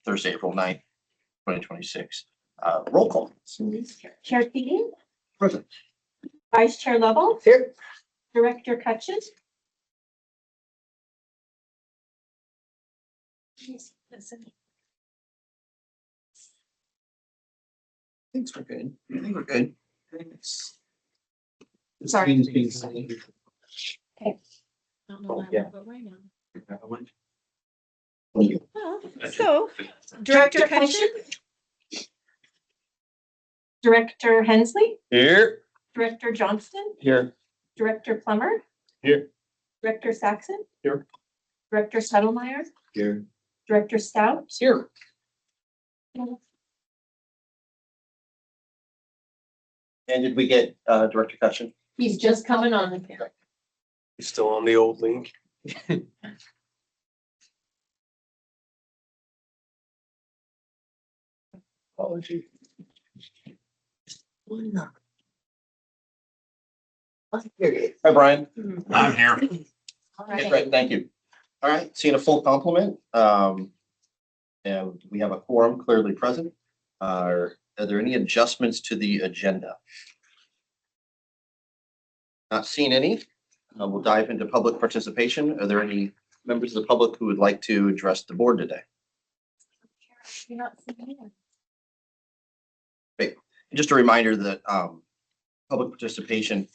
Thursday, April 9th, 2026. Roll call. Chair Keating, Present. Vice Chair Lovell, Here. Director Cutchin. Thanks, we're good. I think we're good. Sorry. I don't know Yeah. but right now. So, Director Cutchin, Director Hensley, Here. Director Johnston, Here. Director Plummer, Here. Director Saxon, Here. Director Settlemeyer, Here. Director Stout. Here. And did we get Director Cutchin? He's just coming on. He's still on the old link. Apology. Hi, Brian. I'm here. All Okay, right. great, thank you. All right, seeing a full complement. And we have a quorum clearly present. Are there any adjustments to the agenda? Not seeing any. We'll dive into public participation. Are there any members of the public who would like to address the board today? You're not seeing it. Just a reminder that public participation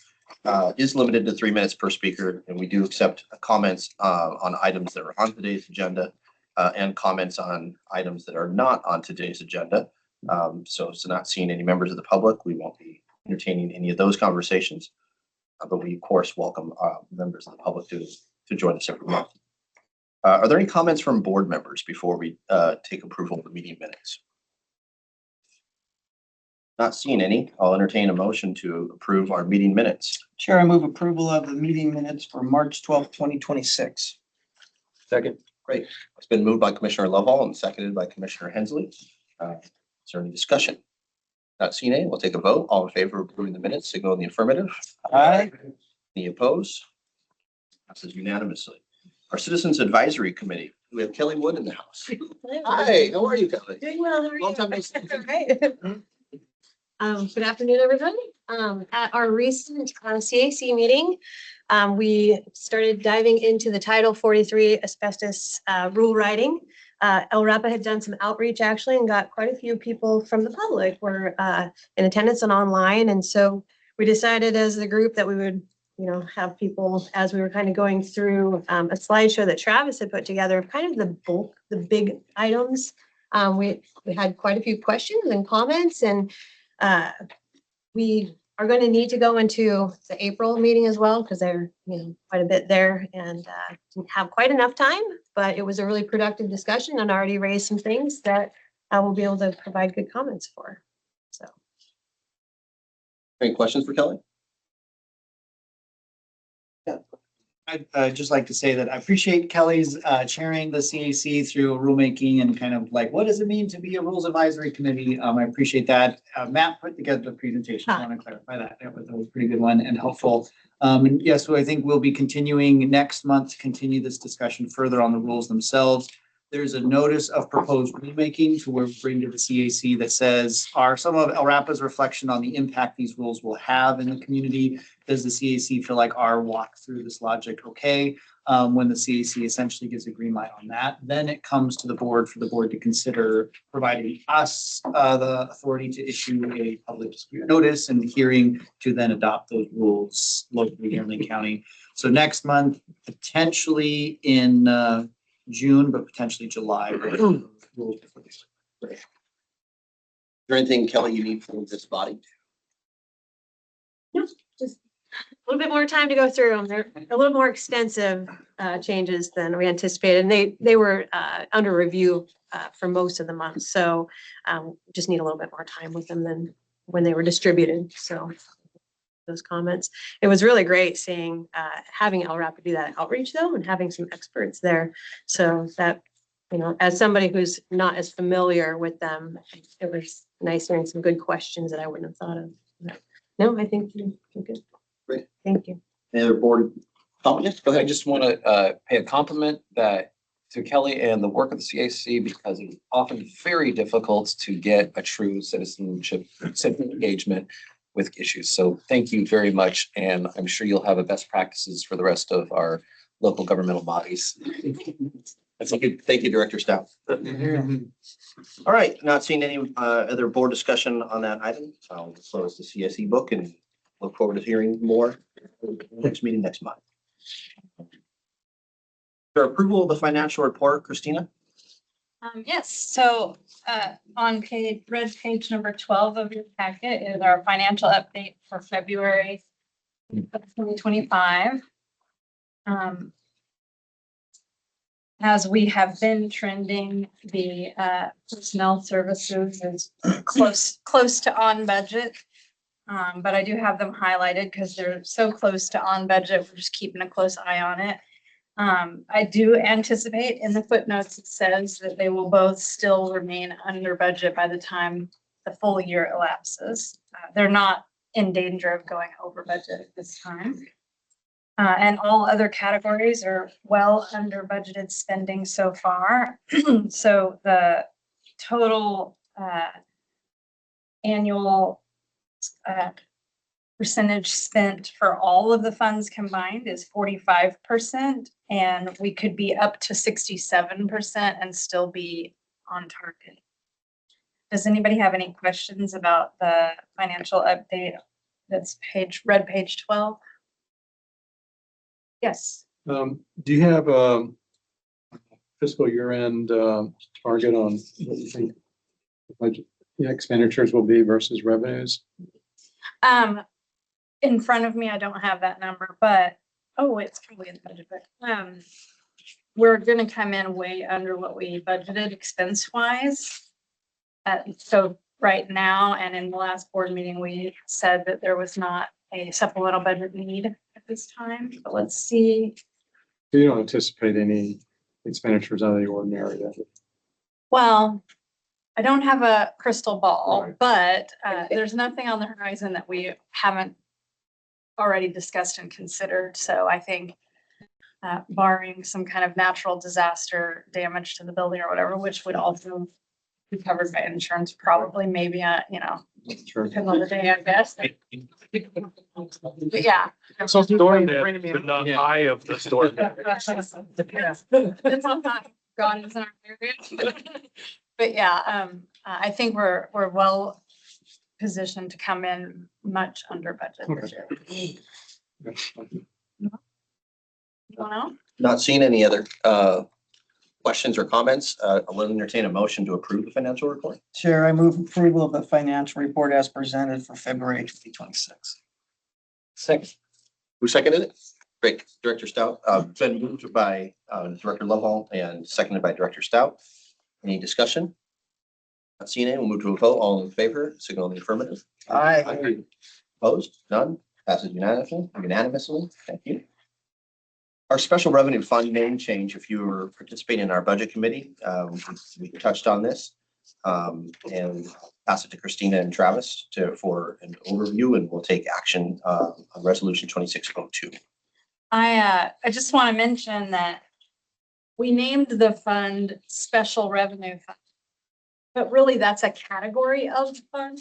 is limited to 3 minutes per speaker, and we do accept comments on items that are on today's agenda and comments on items that are not on today's agenda. So not seeing any members of the public, we won't be entertaining any of those conversations. But we, of course, welcome members of the public to join us every month. Are there any comments from board members before we take approval of the meeting minutes? Not seeing any, I'll entertain a motion to approve our meeting minutes. Chair, I move approval of the meeting minutes for March 12th, 2026. Second. Great. It's been moved by Commissioner Lovell and seconded by Commissioner Hensley. Is there any discussion? Not seeing any, we'll take a vote. All in favor of approving the minutes, signal in the affirmative. Aye. Any opposed? Passes unanimously. Our Citizens Advisory Committee, we have Kelly Wood in the house. Hi, how are you, Kelly? Doing well, how are you? Long time no see. Right. Good afternoon, everybody. At our recent CAC meeting, we started diving into the Title 43 asbestos rule writing. LRAPA had done some outreach actually and got quite a few people from the public were in attendance and online. And so we decided as a group that we would, have people, as we were kind of going through a slideshow that Travis had put together, kind of the bulk, the big items. We had quite a few questions and comments, and we are going to need to go into the April meeting as well, because they're, quite a bit there and didn't have quite enough time, but it was a really productive discussion and already raised some things that I will be able to provide good comments for. So. Any questions for Kelly? I'd just like to say that I appreciate Kelly's chairing the CAC through rulemaking and kind of like, what does it mean to be a rules advisory committee? I appreciate that. Matt put together the presentation. I want to clarify that. That was a pretty good one and helpful. And yes, so I think we'll be continuing next month to continue this discussion further on the rules themselves. There's a notice of proposed rulemaking to where we bring to the CAC that says, are some of LRAPA's reflection on the impact these rules will have in the community? Does the CAC feel like our walk through this logic okay? When the CAC essentially gives a green light on that, then it comes to the board for the board to consider providing us the authority to issue a public dispute notice and hearing to then adopt those rules locally here in Lake County. So next month, potentially in June, but potentially July. Is there anything, Kelly, you need from this body? No, just a little bit more time to go through them. They're a little more extensive changes than we anticipated. And they were under review for most of the month. So just need a little bit more time with them than when they were distributed. So those comments. It was really great seeing having LRAPA do that outreach though, and having some experts there. So that, as somebody who's not as familiar with them, it was nice hearing some good questions that I wouldn't have thought of. No, I think you're good. Great. Thank you. Any other board comments? Go I ahead. just want to pay a compliment that to Kelly and the work of the CAC because it's often very difficult to get a true citizenship, citizen engagement with issues. So thank you very much. And I'm sure you'll have a best practices for the rest of our local governmental bodies. Thank you, Director Stout. All right, not seeing any other board discussion on that item. So I'll close the CSE book and look forward to hearing more next meeting next month. For approval of the financial report, Christina? Yes, so on red page number 12 of your packet is our financial update for February of 2025. As we have been trending, the personnel services is close to on budget. But I do have them highlighted because they're so close to on budget. We're just keeping a close eye on it. I do anticipate in the footnotes, it says that they will both still remain under budget by the time the full year elapses. They're not in danger of going over budget at this time. And all other categories are well under budgeted spending so far. So the total annual percentage spent for all of the funds combined is 45%, and we could be up to 67% and still be on target. Does anybody have any questions about the financial update? That's red page 12. Yes. Do you have a fiscal year end target on what you think the budget expenditures will be versus revenues? In front of me, I don't have that number, but it's probably in the budget. But we're going to come in way under what we budgeted expense wise. So right now, and in the last board meeting, we said that there was not a supplemental budget need at this time. But let's see. You don't anticipate any expenditures out of the ordinary? Well, I don't have a crystal ball, Right. but there's nothing on the horizon that we haven't already discussed and considered. So I think barring some kind of natural disaster damage to the building or whatever, which would also be covered by insurance, probably, maybe, Sure. depending on the day, I guess. But yeah. So storm damage, but not high of the storm. Depends on how God is in our area. But yeah, I think we're well positioned to come in much under budget this year. You know? Not seeing any other questions or comments. I'll entertain a motion to approve the financial report. Chair, I move approval of the financial report as presented for February 2026. Second. Who seconded it? Great, Director Stout. Been moved by Director Lovell and seconded by Director Stout. Any discussion? Not seeing any. We'll move to a vote. All in favor, signal in the affirmative. Aye. Opposed? None. Passes unanimously. Thank you. Our special revenue fund name change, if you were participating in our budget committee, we touched on this. And pass it to Christina and Travis for an overview, and we'll take action on resolution 2602. I just want to mention that we named the fund Special Revenue Fund, but really that's a category of fund.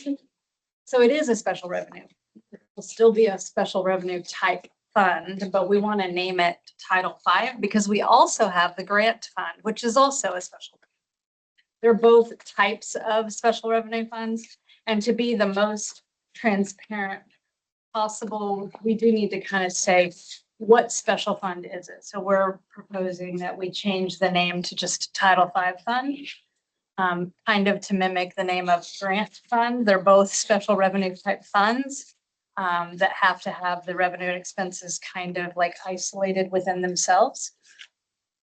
So it is a special revenue. It will still be a special revenue type fund, but we want to name it Title V because we also have the grant fund, which is also a special. They're both types of special revenue funds, and to be the most transparent possible, we do need to kind of say what special fund is it. So we're proposing that we change the name to just Title V fund, kind of to mimic the name of grant fund. They're both special revenue type funds that have to have the revenue and expenses kind of like isolated within themselves.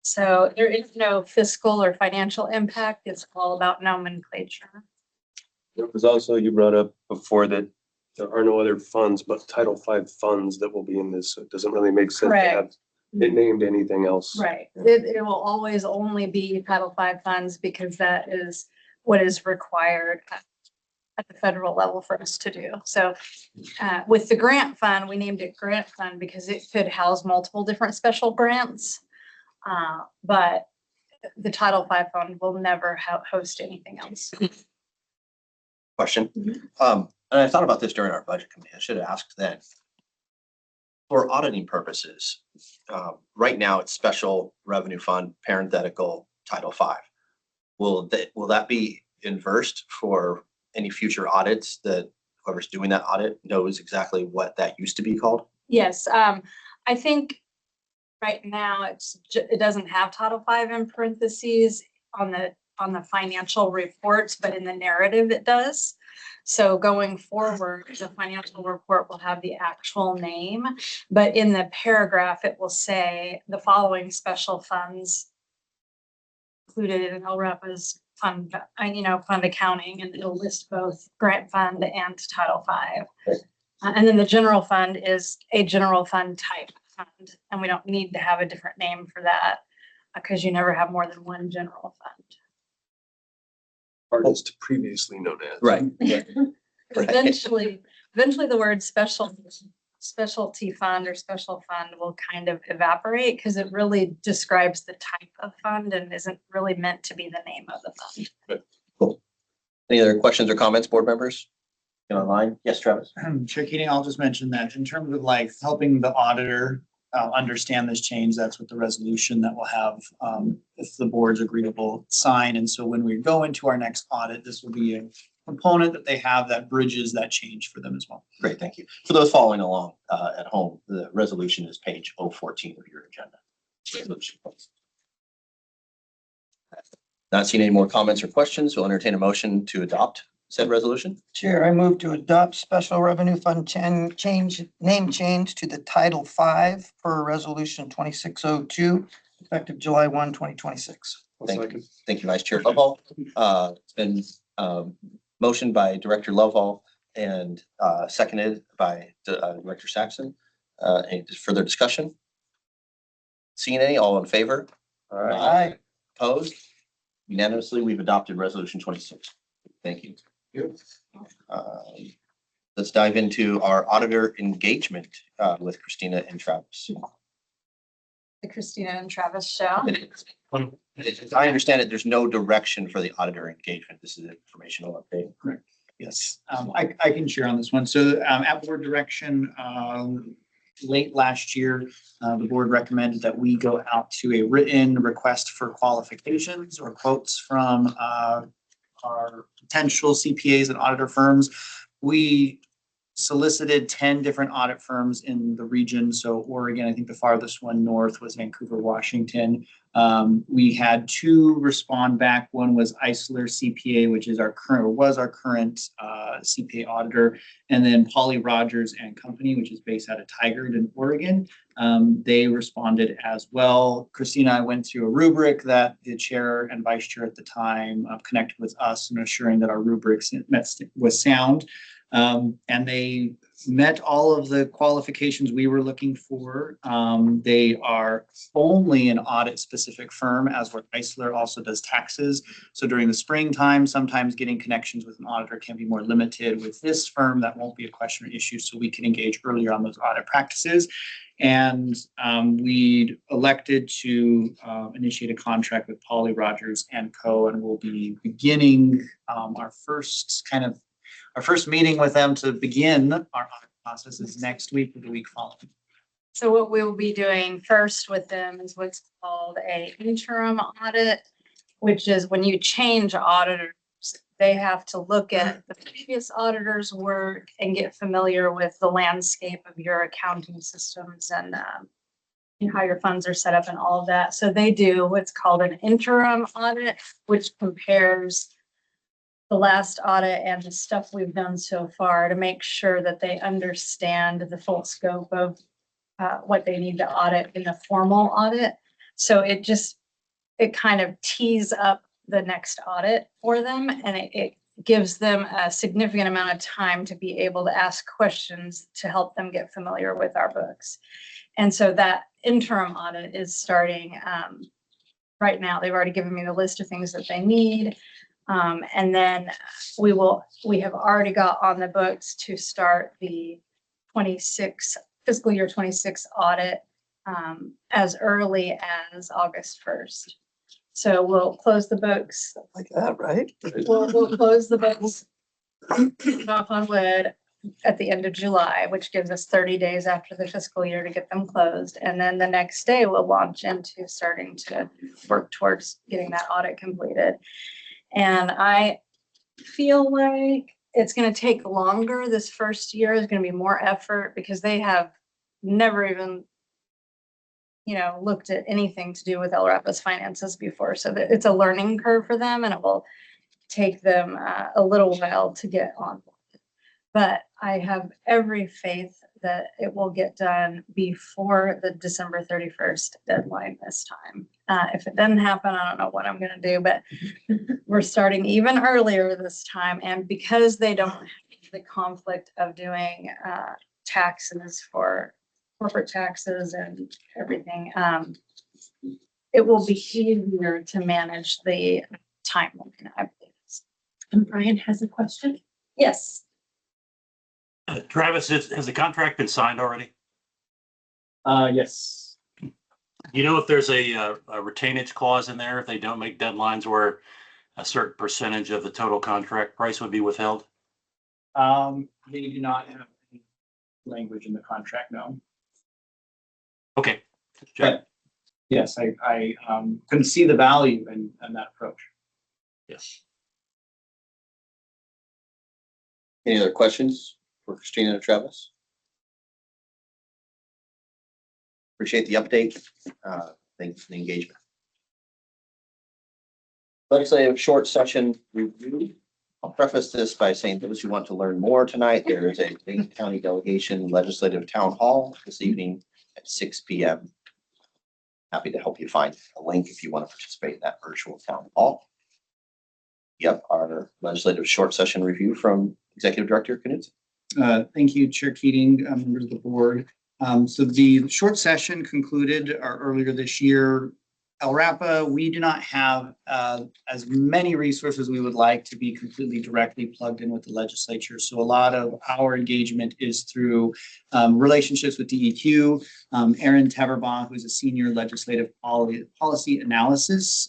So there is no fiscal or financial impact. It's all about nomenclature. It was also, you brought up before that there are no other funds but Title V funds that will be in this. So it doesn't really make sense to have Correct. it named anything else. Right. It will always only be Title V funds because that is what is required at the federal level for us to do. So with the grant fund, we named it grant fund because it could house multiple different special grants. But the Title V fund will never host anything else. Question. And I thought about this during our budget committee. I should have asked then. For auditing purposes, right now it's special revenue fund, parenthetical Title V. Will that be inversed for any future audits that whoever's doing that audit knows exactly what that used to be called? Yes, I think right now it doesn't have Title V in parentheses on the financial reports, but in the narrative it does. So going forward, the financial report will have the actual name, but in the paragraph, it will say the following special funds included in LRAPA's fund, fund accounting, and it'll list both grant fund and Title V. Okay. And then the general fund is a general fund type fund, and we don't need to have a different name for that because you never have more than one general fund. Artist previously known as. Right. Eventually the word specialty fund or special fund will kind of evaporate because it really describes the type of fund and isn't really meant to be the name of the fund. Cool. Any other questions or comments, board members? Online? Yes, Travis. Chair Keating, I'll just mention that in terms of like helping the auditor understand this change, that's what the resolution that we'll have, if the board's agreeable, sign. And so when we go into our next audit, this will be a component that they have that bridges that change for them as well. Great, thank you. For those following along at home, the resolution is page 014 of your agenda. Resolution. Not seeing any more comments or questions, we'll entertain a motion to adopt said resolution. Chair, I move to adopt special revenue fund name change to the Title V per resolution 2602, effective July 1, 2026. Thank you. Thank you, Vice Chair Lovall. It's been motioned by Director Lovall and seconded by Director Saxon. Any further discussion? Seeing any, all in favor? All right. Aye. Opposed? Unanimously, we've adopted resolution 26. Thank you. Let's dive into our auditor engagement with Christina and Travis. The Christina and Travis show. As I understand it, there's no direction for the auditor engagement. This is an informational update. Correct. Yes, I can share on this one. So at board direction, late last year, the board recommended that we go out to a written request for qualifications or quotes from our potential CPAs and auditor firms. We solicited 10 different audit firms in the region. So Oregon, I think the farthest one north was Vancouver, Washington. We had 2 respond back. One was Eisler CPA, which is our current CPA auditor, and then Polly Rogers and Company, which is based out of Tigard in Oregon. They responded as well. Christina, I went through a rubric that the chair and vice chair at the time connected with us and assuring that our rubrics was sound. And they met all of the qualifications we were looking for. They are only an audit specific firm, as where Eisler also does taxes. So during the springtime, sometimes getting connections with an auditor can be more limited. With this firm, that won't be a question or issue, so we can engage earlier on those audit practices. And we elected to initiate a contract with Polly Rogers and Co. And we'll be beginning our first meeting with them to begin our audit process is next week or the week following. So what we will be doing first with them is what's called an interim audit, which is when you change auditors, they have to look at the previous auditor's work and get familiar with the landscape of your accounting systems and how your funds are set up and all of that. So they do what's called an interim audit, which compares the last audit and the stuff we've done so far to make sure that they understand the full scope of what they need to audit in the formal audit. So it kind of tees up the next audit for them, and it gives them a significant amount of time to be able to ask questions to help them get familiar with our books. And so that interim audit is starting right now. They've already given me the list of things that they need. And then we have already got on the books to start the fiscal year 26 audit as early as August 1st. So we'll close the books. Like that, right? We'll close the books. Knock on wood at the end of July, which gives us 30 days after the fiscal year to get them closed. And then the next day we'll launch into starting to work towards getting that audit completed. And I feel like it's going to take longer. This first year is going to be more effort because they have never even, looked at anything to do with LRAPA's finances before. So that it's a learning curve for them, and it will take them a little while to get on. But I have every faith that it will get done before the December 31st deadline this time. If it doesn't happen, I don't know what I'm going to do, but we're starting even earlier this time. And because they don't have the conflict of doing taxes for corporate taxes and everything, it will be easier to manage the timeline, I believe. And Brian has a question. Yes. Travis, has the contract been signed already? Yes. You know if there's a retainage clause in there if they don't make deadlines where a certain percentage of the total contract price would be withheld? They do not have any language in the contract, no. Okay. But yes, I can see the value in that approach. Yes. Any other questions for Christina or Travis? Appreciate the update. Thanks for the engagement. Legislative short session review. I'll preface this by saying those who want to learn more tonight, there is a Dane County delegation legislative town hall this evening at 6 p.m. Happy to help you find a link if you want to participate in that virtual town hall. Yep, our legislative short session review from Executive Director Knudsen. Thank you, Chair Keating, members of the board. So the short session concluded earlier this year. LRAPA, we do not have as many resources we would like to be completely directly plugged in with the legislature. So a lot of our engagement is through relationships with DEQ. Erin Teverbaugh, who's a senior legislative policy analysis.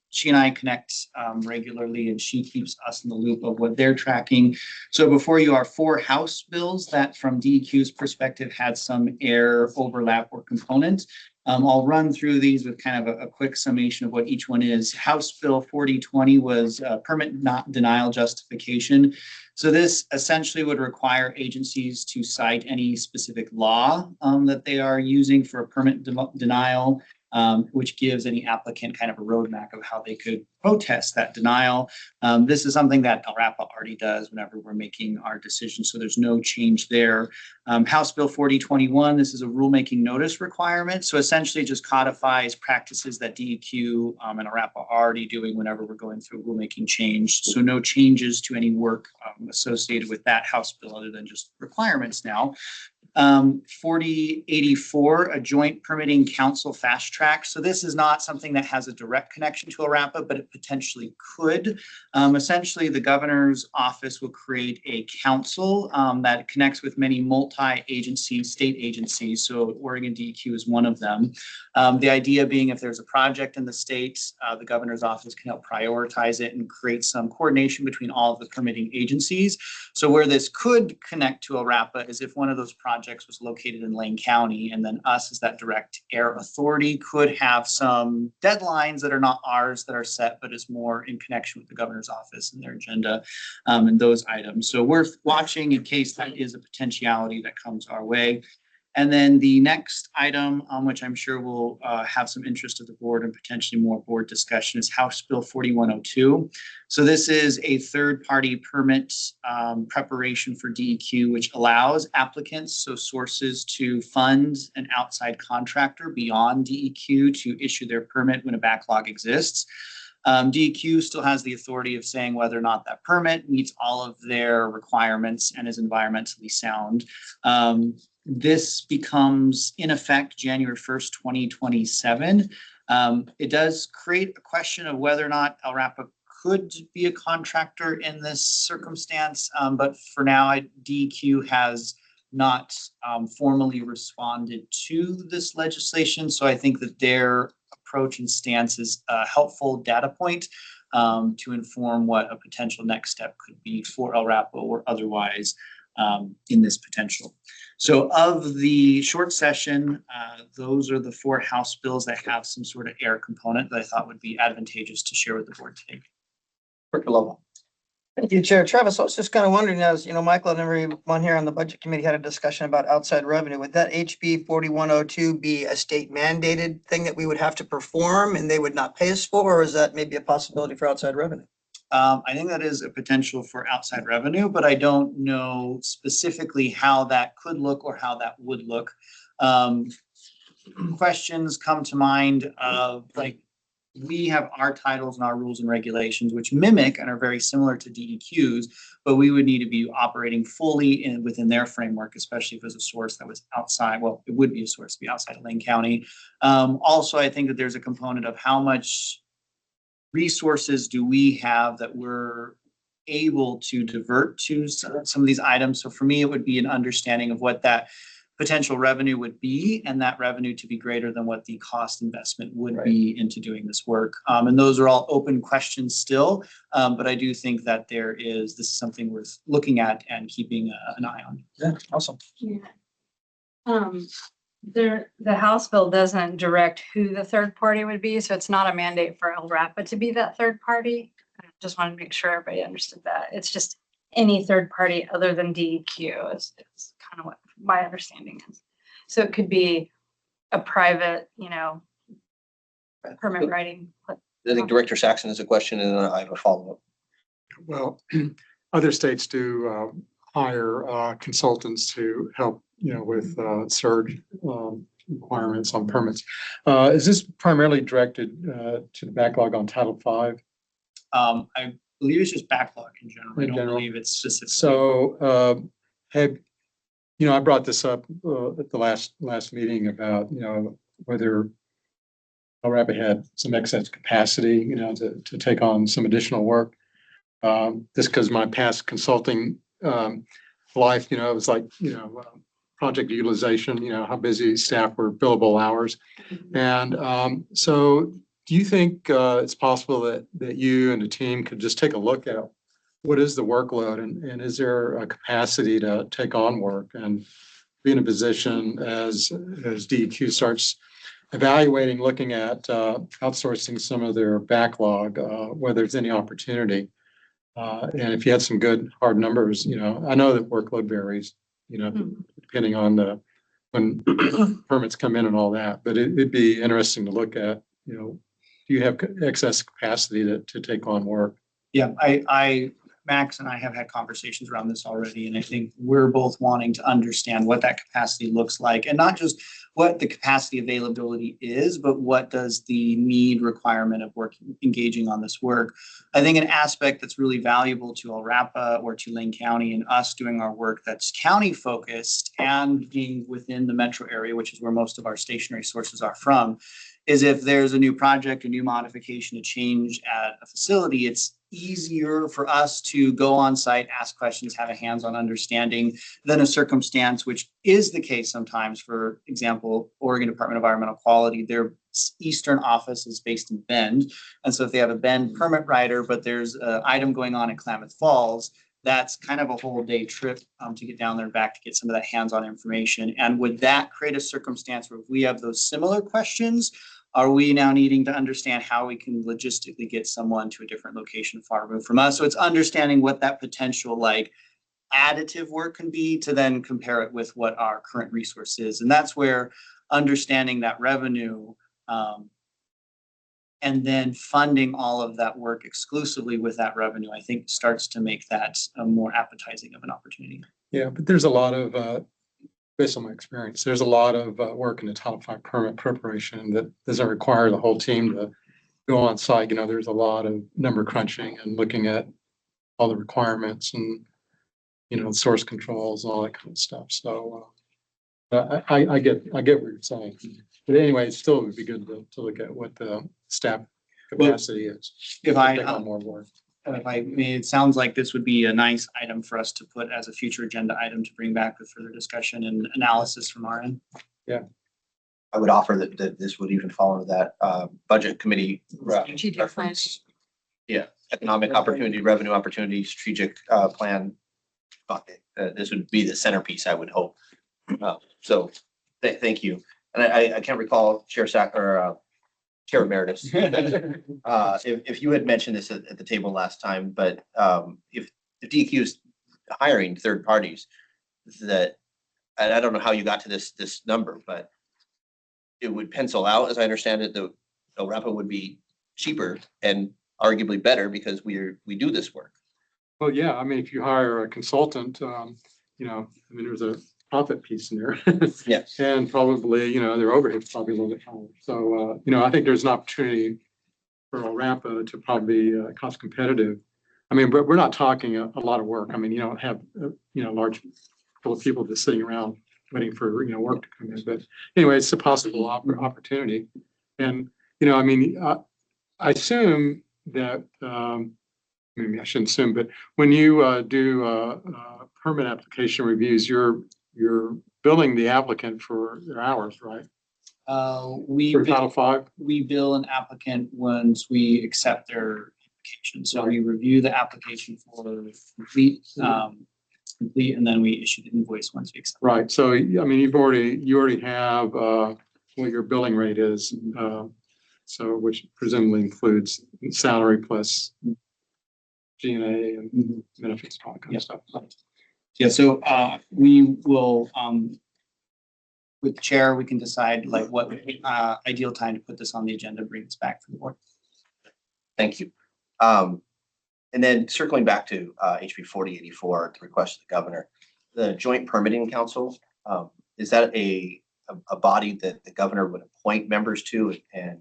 She and I connect regularly, and she keeps us in the loop of what they're tracking. So before you are 4 House bills that from DEQ's perspective had some air overlap or component. I'll run through these with kind of a quick summation of what each one is. House Bill 4020 was permit not denial justification. So this essentially would require agencies to cite any specific law that they are using for a permit denial, which gives any applicant kind of a roadmap of how they could protest that denial. This is something that LRAPA already does whenever we're making our decisions, so there's no change there. House Bill 4021, this is a rulemaking notice requirement. So essentially it just codifies practices that DEQ and LRAPA are already doing whenever we're going through rulemaking change. So no changes to any work associated with that House bill other than just requirements now. 4084, a joint permitting council fast track. So this is not something that has a direct connection to LRAPA, but it potentially could. Essentially, the governor's office will create a council that connects with many multi-agency state agencies. So Oregon DEQ is one of them. The idea being if there's a project in the state, the governor's office can help prioritize it and create some coordination between all of the permitting agencies. So where this could connect to LRAPA is if one of those projects was located in Lane County, and then us as that direct air authority could have some deadlines that are not ours that are set, but is more in connection with the governor's office and their agenda and those items. So we're watching in case that is a potentiality that comes our way. And then the next item, which I'm sure will have some interest of the board and potentially more board discussion, is House Bill 4102. So this is a third-party permit preparation for DEQ, which allows applicants, so sources, to fund an outside contractor beyond DEQ to issue their permit when a backlog exists. DEQ still has the authority of saying whether or not that permit meets all of their requirements and is environmentally sound. This becomes in effect January 1st, 2027. It does create a question of whether or not LRAPA could be a contractor in this circumstance, but for now, DEQ has not formally responded to this legislation. So I think that their approach and stance is a helpful data point to inform what a potential next step could be for LRAPA or otherwise in this potential. So of the short session, those are the 4 House bills that have some sort of air component that I thought would be advantageous to share with the board today. Director Lovell. Thank you, Chair. Travis, I was just kind of wondering, as you know, Michael and everyone here on the Budget Committee had a discussion about outside revenue. Would that HB 4102 be a state mandated thing that we would have to perform and they would not pay us for, or is that maybe a possibility for outside revenue? I think that is a potential for outside revenue, but I don't know specifically how that could look or how that would look. Questions come to mind of like, we have our titles and our rules and regulations, which mimic and are very similar to DEQs, but we would need to be operating fully within their framework, especially if it was a source that was outside. Well, it would be a source to be outside of Lane County. Also, I think that there's a component of how much resources do we have that we're able to divert to some of these items. So for me, it would be an understanding of what that potential revenue would be, and that revenue to be greater than what the cost investment would be into doing this work. And those are all open questions still, but I do think that this is something worth looking at and keeping an eye on. Yeah, awesome. Yeah. The House bill doesn't direct who the third party would be, so it's not a mandate for LRAPA to be that third party. I just wanted to make sure everybody understood that. It's just any third party other than DEQ is kind of what my understanding is. So it could be a private, permit writing. I think Director Saxon has a question and then I have a follow-up. Well, other states do hire consultants to help, with surge requirements on permits. Is this primarily directed to the backlog on Title V? I believe it's just backlog in general. I don't believe it's specific. So I brought this up at the last meeting about, whether LRAPA had some excess capacity, to take on some additional work. Just because my past consulting life, it was like, project utilization, how busy staff were, billable hours. And so do you think it's possible that you and the team could just take a look at what is the workload and is there a capacity to take on work and be in a position as DEQ starts evaluating, looking at outsourcing some of their backlog, whether there's any opportunity. And if you had some good hard numbers, I know that workload varies, depending on when permits come in and all that, but it'd be interesting to look at, do you have excess capacity to take on work? Yeah, Max and I have had conversations around this already, and I think we're both wanting to understand what that capacity looks like, and not just what the capacity availability is, but what does the need requirement of engaging on this work. I think an aspect that's really valuable to LRAPA or to Lane County and us doing our work that's county focused and being within the metro area, which is where most of our stationary sources are from, is if there's a new project, a new modification, a change at a facility, it's easier for us to go on site, ask questions, have a hands-on understanding than a circumstance, which is the case sometimes. For example, Oregon Department of Environmental Quality, their eastern office is based in Bend. And so if they have a Bend permit writer, but there's an item going on in Klamath Falls, that's kind of a whole day trip to get down there and back to get some of that hands-on information. And would that create a circumstance where if we have those similar questions, are we now needing to understand how we can logistically get someone to a different location far removed from us? So it's understanding what that potential additive work can be to then compare it with what our current resource is. And that's where understanding that revenue and then funding all of that work exclusively with that revenue, I think starts to make that a more appetizing of an opportunity. Yeah, but there's a lot of, based on my experience, there's a lot of work in the Title V permit preparation that doesn't require the whole team to go on site. There's a lot of number crunching and looking at all the requirements and, source controls and all that kind of stuff. So I get what you're saying. But anyway, it still would be good to look at what the staff capacity is. If I take on more work. If I may, it sounds like this would be a nice item for us to put as a future agenda item to bring back with further discussion and analysis from our end. Yeah. I would offer that this would even fall into that budget committee. Strategic plan. reference. Yeah, economic opportunity, revenue opportunity, strategic plan bucket. This would be the centerpiece, I would hope. So thank you. And I can't recall Chair Chair Emeritus. If you had mentioned this at the table last time, but if DEQ is hiring third parties, that, and I don't know how you got to this number, but it would pencil out, as I understand it, the LRAPA would be cheaper and arguably better because we do this work. Well, yeah, I mean, if you hire a consultant, you know, I mean, there's a profit piece in there. Yes. And probably, you know, their overhead's probably a little bit higher. So, you know, I think there's an opportunity for LRAPA to probably be cost competitive. I mean, but we're not talking a lot of work. I mean, you don't have, you know, large full of people just sitting around waiting for, you know, work to come in. But anyway, it's a possible opportunity. And, you know, I mean, I assume that, maybe I shouldn't assume, but when you do permit application reviews, you're billing the applicant for their hours, right? For Title V? We bill an applicant once we accept their application. So we review the application for complete, and then we issue the invoice once we accept. Right. So, I mean, you already have what your billing rate is. So, which presumably includes salary plus G&A and benefits, all that kind of stuff. Yeah, so we will, with the chair, we can decide like what ideal time to put this on the agenda, bring this back to the board. Thank you. And then circling back to HB 4084, at the request of the governor, the Joint Permitting Council, is that a body that the governor would appoint members to? And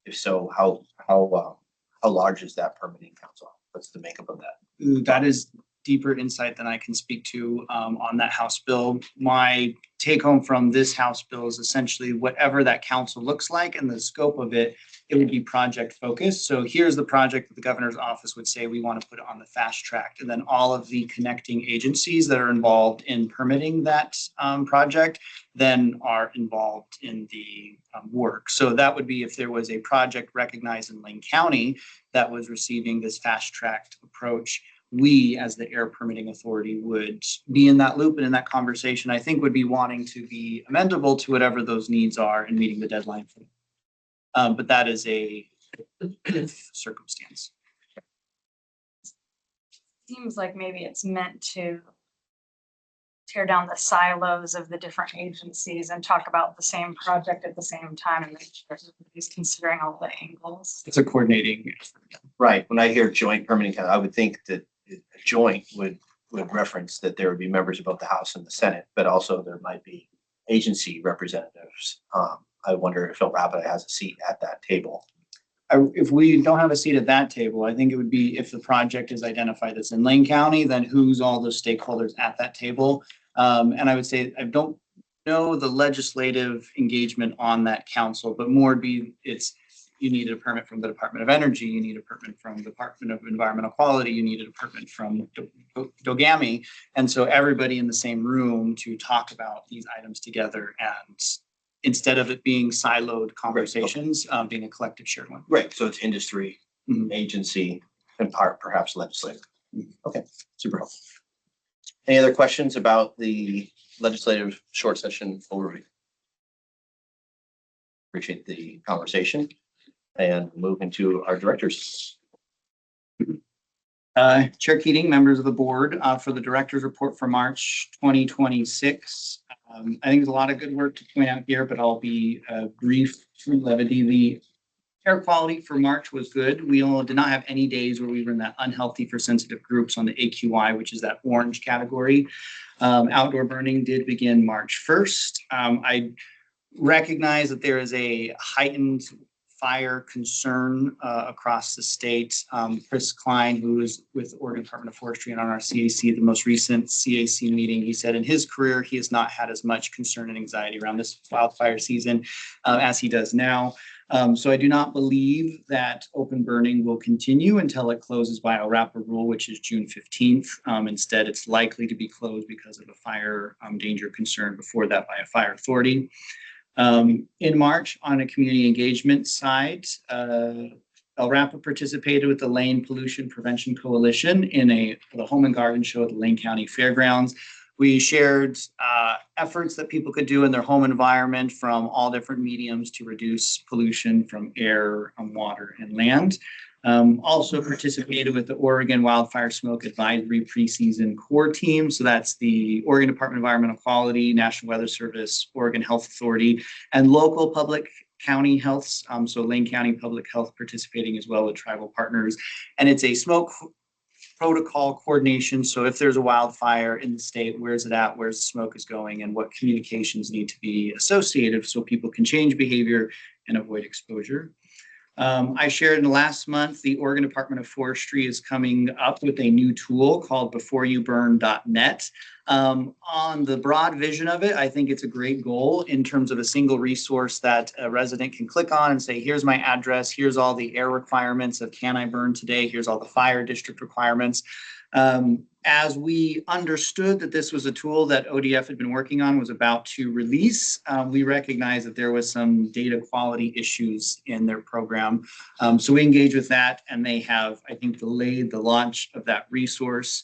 if so, how large is that permitting council? What's the makeup of that? That is deeper insight than I can speak to on that House bill. My take home from this House bill is essentially whatever that council looks like and the scope of it, it would be project focused. So here's the project that the governor's office would say we want to put it on the fast track. And then all of the connecting agencies that are involved in permitting that project then are involved in the work. So that would be if there was a project recognized in Lane County that was receiving this fast tracked approach, we as the air permitting authority would be in that loop and in that conversation, I think would be wanting to be amendable to whatever those needs are and meeting the deadline for them. But that is a if circumstance. Seems like maybe it's meant to tear down the silos of the different agencies and talk about the same project at the same time and make sure everybody's considering all the angles. It's a coordinating. Right. When I hear joint permitting council, I would think that a joint would reference that there would be members of both the House and the Senate, but also there might be agency representatives. I wonder if LRAPA has a seat at that table. If we don't have a seat at that table, I think it would be if the project is identified as in Lane County, then who's all the stakeholders at that table? And I would say, I don't know the legislative engagement on that council, but more be you need a permit from the Department of Energy, you need a permit from the Department of Environmental Quality, you need a permit from DOGAMI. And so everybody in the same room to talk about these items together, and instead of it being siloed conversations, being a collective shared one. Right. So it's industry, agency, and perhaps legislative. Okay, super helpful. Any other questions about the legislative short session overview? Appreciate the conversation and move into our directors. Chair Keating, members of the board, for the director's report for March 2026. I think there's a lot of good work to point out here, but I'll be brief through levity. The air quality for March was good. We did not have any days where we were in that unhealthy for sensitive groups on the AQI, which is that orange category. Outdoor burning did begin March 1st. I recognize that there is a heightened fire concern across the state. Chris Klein, who is with Oregon Department of Forestry and on our CAC, the most recent CAC meeting, he said in his career, he has not had as much concern and anxiety around this wildfire season as he does now. So I do not believe that open burning will continue until it closes by LRAPA rule, which is June 15th. Instead, it's likely to be closed because of a fire danger concern before that by a fire authority. In March, on a community engagement side, LRAPA participated with the Lane Pollution Prevention Coalition in the Home and Garden Show at the Lane County Fairgrounds. We shared efforts that people could do in their home environment from all different mediums to reduce pollution from air, water, and land. Also participated with the Oregon Wildfire Smoke Advisory Preseason Core Team. So that's the Oregon Department of Environmental Quality, National Weather Service, Oregon Health Authority, and local public county healths. So Lane County Public Health participating as well with tribal partners. And it's a smoke protocol coordination. So if there's a wildfire in the state, where's it at, where's the smoke is going, and what communications need to be associated so people can change behavior and avoid exposure. I shared in the last month, the Oregon Department of Forestry is coming up with a new tool called beforeyouburn.net. On the broad vision of it, I think it's a great goal in terms of a single resource that a resident can click on and say, here's my address, here's all the air requirements of can I burn today, here's all the fire district requirements. As we understood that this was a tool that ODF had been working on, was about to release, we recognized that there was some data quality issues in their program. So we engaged with that, and they have, I think, delayed the launch of that resource.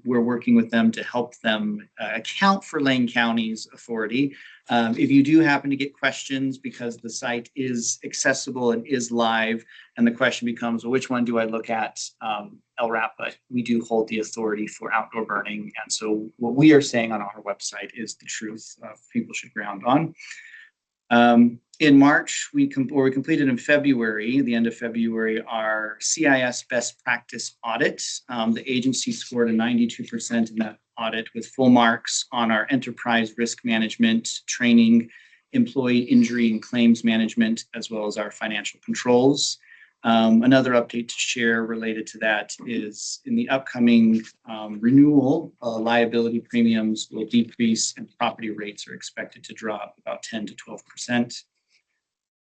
We're working with them to help them account for Lane County's authority. If you do happen to get questions, because the site is accessible and is live, and the question becomes, well, which one do I look at? LRAPA, we do hold the authority for outdoor burning. And so what we are saying on our website is the truth people should ground on. In March, we completed in February, the end of February, our CIS best practice audit. The agency scored a 92% in that audit with full marks on our enterprise risk management, training, employee injury and claims management, as well as our financial controls. Another update to share related to that is in the upcoming renewal, liability premiums will decrease and property rates are expected to drop about 10 to 12%.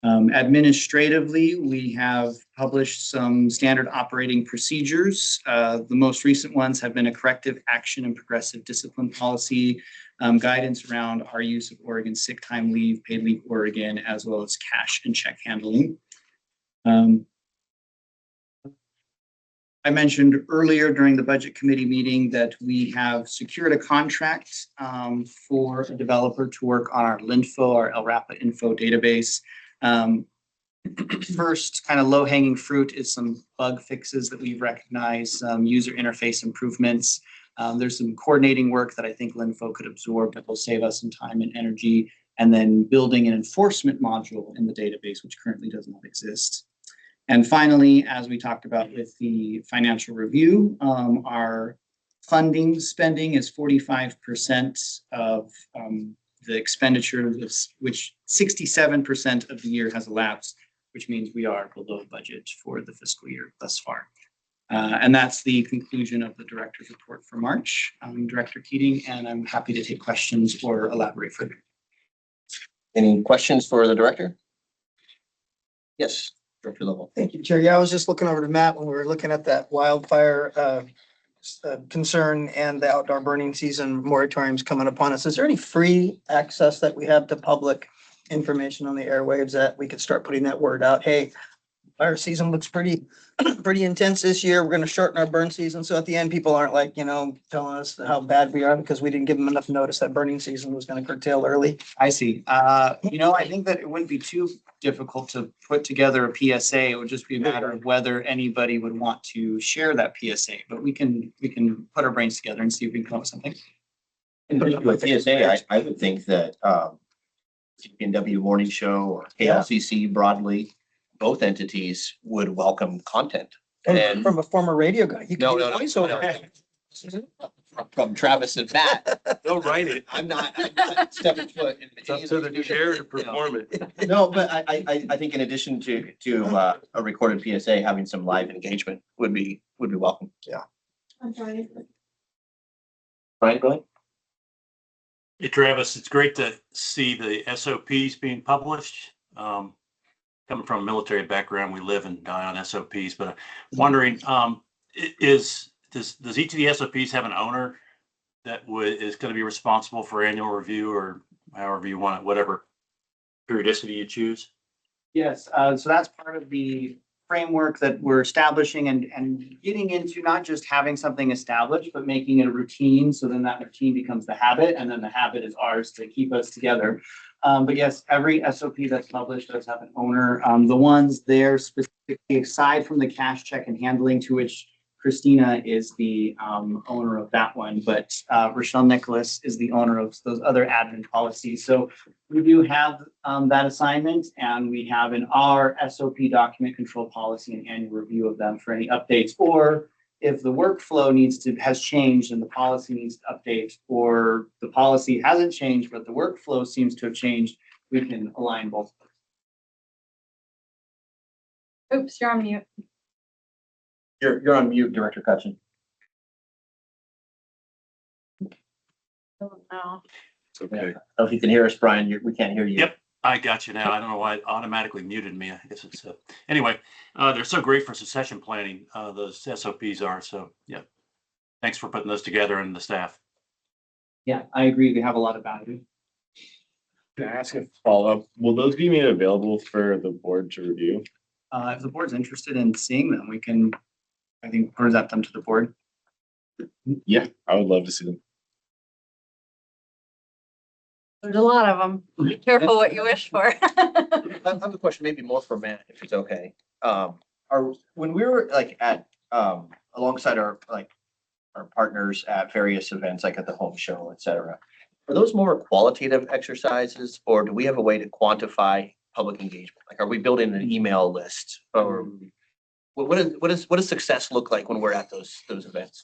Administratively, we have published some standard operating procedures. The most recent ones have been a corrective action and progressive discipline policy, guidance around our use of Oregon sick time leave, paid leave Oregon, as well as cash and check handling. I mentioned earlier during the budget committee meeting that we have secured a contract for a developer to work on our LINFO, our LRAPA info database. First kind of low hanging fruit is some bug fixes that we've recognized, some user interface improvements. There's some coordinating work that I think LINFO could absorb that will save us some time and energy, and then building an enforcement module in the database, which currently does not exist. And finally, as we talked about with the financial review, our funding spending is 45% of the expenditure, which 67% of the year has elapsed, which means we are below budget for the fiscal year thus far. And that's the conclusion of the director's report for March. I'm Director Keating, and I'm happy to take questions or elaborate further. Any questions for the director? Yes, Director Lovell. Thank you, Chair. Yeah, I was just looking over to Matt when we were looking at that wildfire concern and the outdoor burning season moratoriums coming upon us. Is there any free access that we have to public information on the airwaves that we could start putting that word out? Hey, fire season looks pretty intense this year. We're going to shorten our burn season. So at the end, people aren't like, telling us how bad we are because we didn't give them enough notice that burning season was going to curtail early. I see. I think that it wouldn't be too difficult to put together a PSA. It would just be a matter of whether anybody would want to share that PSA, but we can put our brains together and see if we can come up with something. In terms of a PSA, I would think that CPNW Morning Show or KLCC broadly, both entities would welcome content. And from a former radio guy, you can No. From Travis and Matt. Don't write it. I'm not stepping foot in. It's up to the chair to perform it. No, but I think in addition to a recorded PSA, having some live engagement would be welcome. Yeah. I'm sorry. Brian, go ahead. Hey, Travis, it's great to see the SOPs being published. Coming from a military background, we live and die on SOPs, but I'm wondering, does each of the SOPs have an owner that is going to be responsible for annual review or however you want it, whatever periodicity you choose? Yes, so that's part of the framework that we're establishing and getting into not just having something established, but making it a routine. So then that routine becomes the habit, and then the habit is ours to keep us together. But yes, every SOP that's published does have an owner. The ones there specifically, aside from the cash check and handling, to which Christina is the owner of that one, but Rochelle Nicholas is the owner of those other admin policies. So we do have that assignment, and we have in our SOP document control policy an annual review of them for any updates, or if the workflow has changed and the policy needs to update, or the policy hasn't changed, but the workflow seems to have changed, we can align both. Oops, you're on mute. You're on mute, Director Cutchin. Oh, no. It's okay. Oh, if you can hear us, Brian, we can't hear you. Yep. I got you now. I don't know why it automatically muted me. I guess it's, anyway, they're so great for succession planning. Those SOPs are, so yeah. Thanks for putting those together and the staff. Yeah, I agree. They have a lot of value. Can I ask a follow-up? Will those be made available for the board to review? If the board's interested in seeing them, we can, I think, present them to the board. Yeah, I would love to see them. There's a lot of them. Be careful what you wish for. I have a question, maybe more for Matt, if it's okay. When we were like at, alongside our partners at various events, like at the home show, et cetera, are those more qualitative exercises, or do we have a way to quantify public engagement? Like, are we building an email list, or what does success look like when we're at those events?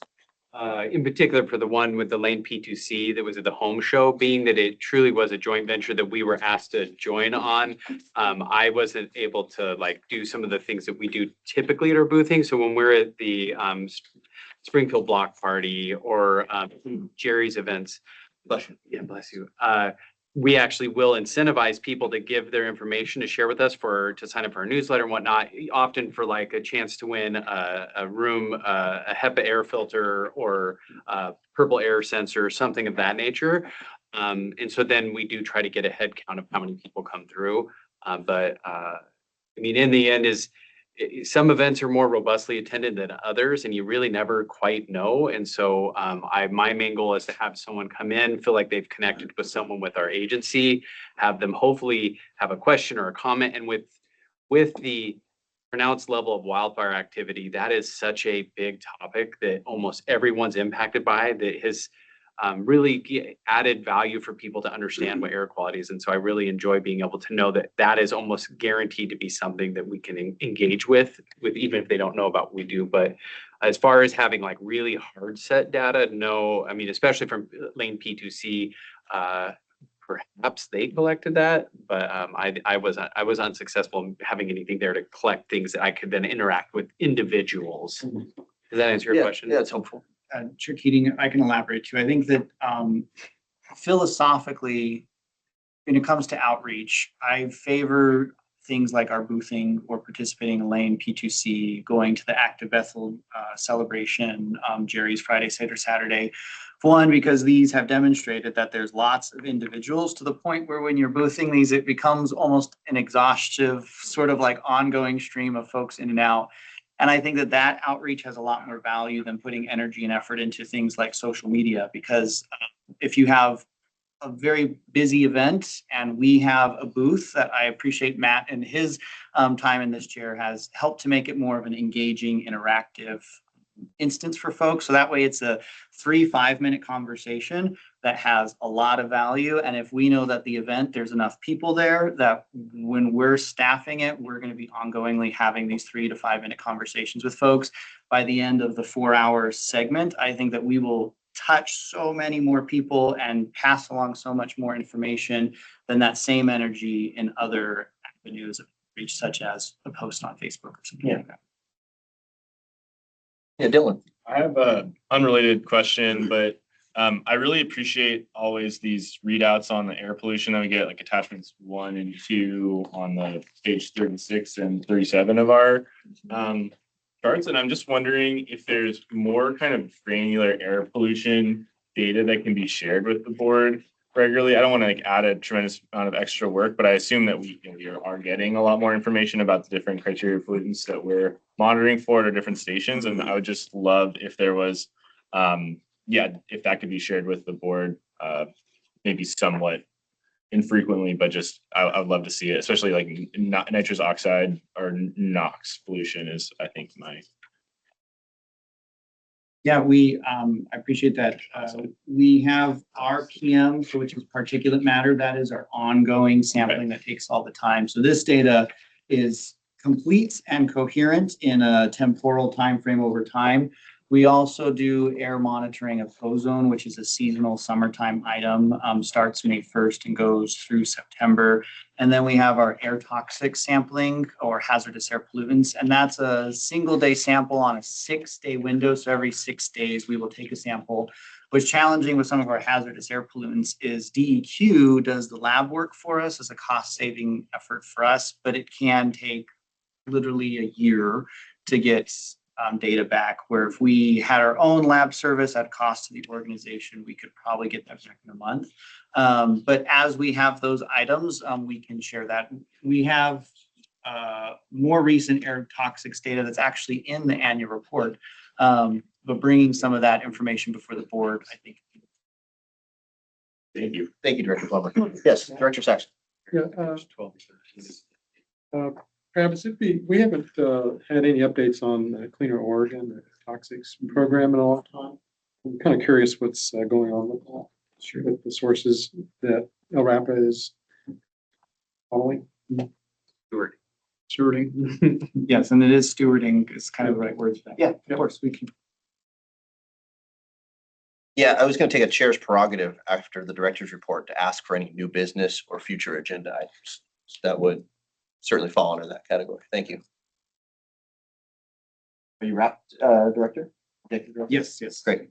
In particular for the one with the Lane P2C that was at the home show, being that it truly was a joint venture that we were asked to join on. I wasn't able to do some of the things that we do typically at our boothing. So when we're at the Springfield Block Party or Jerry's events, Bless you. yeah, bless you. We actually will incentivize people to give their information to share with us to sign up for our newsletter and whatnot, often for a chance to win a room, a HEPA air filter or purple air sensor, something of that nature. And so then we do try to get a head count of how many people come through. But I mean, in the end some events are more robustly attended than others, and you really never quite know. And so my main goal is to have someone come in, feel like they've connected with someone with our agency, have them hopefully have a question or a comment. And with the pronounced level of wildfire activity, that is such a big topic that almost everyone's impacted by, that has really added value for people to understand what air quality is. And so I really enjoy being able to know that that is almost guaranteed to be something that we can engage with even if they don't know about what we do. But as far as having really hard set data, no, I mean, especially from Lane P2C, perhaps they collected that, but I was unsuccessful in having anything there to collect things that I could then interact with individuals. Does that answer your question? Yeah, it's helpful. Chair Keating, I can elaborate too. I think that philosophically, when it comes to outreach, I favor things like our boothing or participating in Lane P2C, going to the Active Bethel celebration, Jerry's Friday, Saturday. One, because these have demonstrated that there's lots of individuals to the point where when you're boothing these, it becomes almost an exhaustive sort of ongoing stream of folks in and out. And I think that outreach has a lot more value than putting energy and effort into things like social media, because if you have a very busy event and we have a booth that I appreciate Matt and his time in this chair has helped to make it more of an engaging, interactive instance for folks. So that way it's a 3-5 minute conversation that has a lot of value. And if we know that the event, there's enough people there that when we're staffing it, we're going to be ongoingly having these 3 to 5 minute conversations with folks. By the end of the 4-hour segment, I think that we will touch so many more people and pass along so much more information than that same energy in other avenues of reach, such as a post on Facebook or something like that. Yeah, Dylan. I have a unrelated question, but I really appreciate always these readouts on the air pollution that we get, like attachments 1 and 2 on the page 36 and 37 of our charts. And I'm just wondering if there's more kind of granular air pollution data that can be shared with the board. regularly. I don't want to like add a tremendous amount of extra work, but I assume that we are getting a lot more information about the different criteria of pollutants that we're monitoring for at our different stations. And I would just love if there was, if that could be shared with the board, maybe somewhat infrequently, but just I would love to see it, especially like nitrous oxide or NOx pollution is, I think, my. Yeah, I appreciate that. We have RPM, so which is particulate matter. That is our ongoing sampling that takes all the time. So this data is complete and coherent in a temporal timeframe over time. We also do air monitoring of ozone, which is a seasonal summertime item, starts May 1st and goes through September. And then we have our air toxic sampling or hazardous air pollutants, and that's a single day sample on a 6-day window. So every 6 days we will take a sample. What's challenging with some of our hazardous air pollutants is DEQ does the lab work for us as a cost saving effort for us, but it can take literally a year to get data back, where if we had our own lab service at cost to the organization, we could probably get that back in a month. But as we have those items, we can share that. We have more recent air toxics data that's actually in the annual report, but bringing some of that information before the board, I think. Thank you. Thank you, Director Plummer. Yes, Director Saxon. Yeah, Travis, we haven't had any updates on Cleaner Oregon, the toxics program in a long time. I'm kind of curious what's going on with that. Sure, with the sources that LRAPA is following. Stewarding. Yes, and it is stewarding is kind of the right words. Yeah, of course we can. Yeah, I was going to take a chair's prerogative after the director's report to ask for any new business or future agenda items. That would certainly fall under that category. Thank you. Are you wrapped, Director? Yes, yes. Great.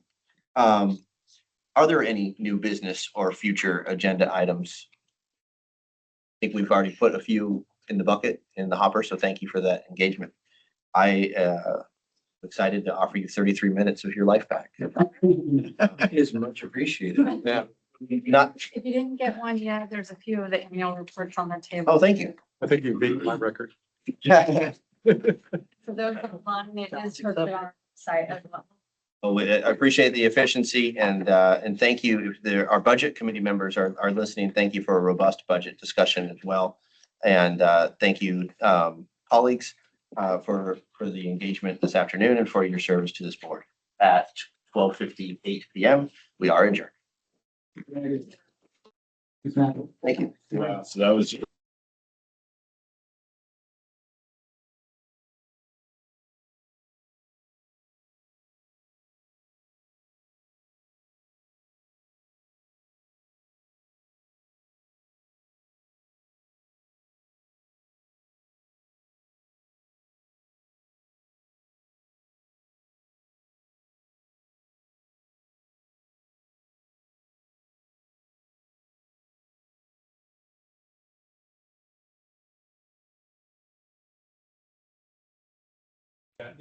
Are there any new business or future agenda items? I think we've already put a few in the bucket, in the hopper, so thank you for that engagement. I excited to offer you 33 minutes of your life back. Is much appreciated. Yeah. Not, If you didn't get one yet, there's a few of the annual reports on the table. oh, thank you. I think you beat my record. For those that want, it is posted on our site as well. Oh, I appreciate the efficiency and thank you. Our budget committee members are listening. Thank you for a robust budget discussion as well. And thank you, colleagues, for the engagement this afternoon and for your service to this board. At 12:58 p.m., we are adjourned. Thank you. Wow, so that was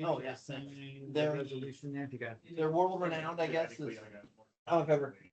Oh, yes. Their resolution there, if you got. They're world renowned, I guess. However.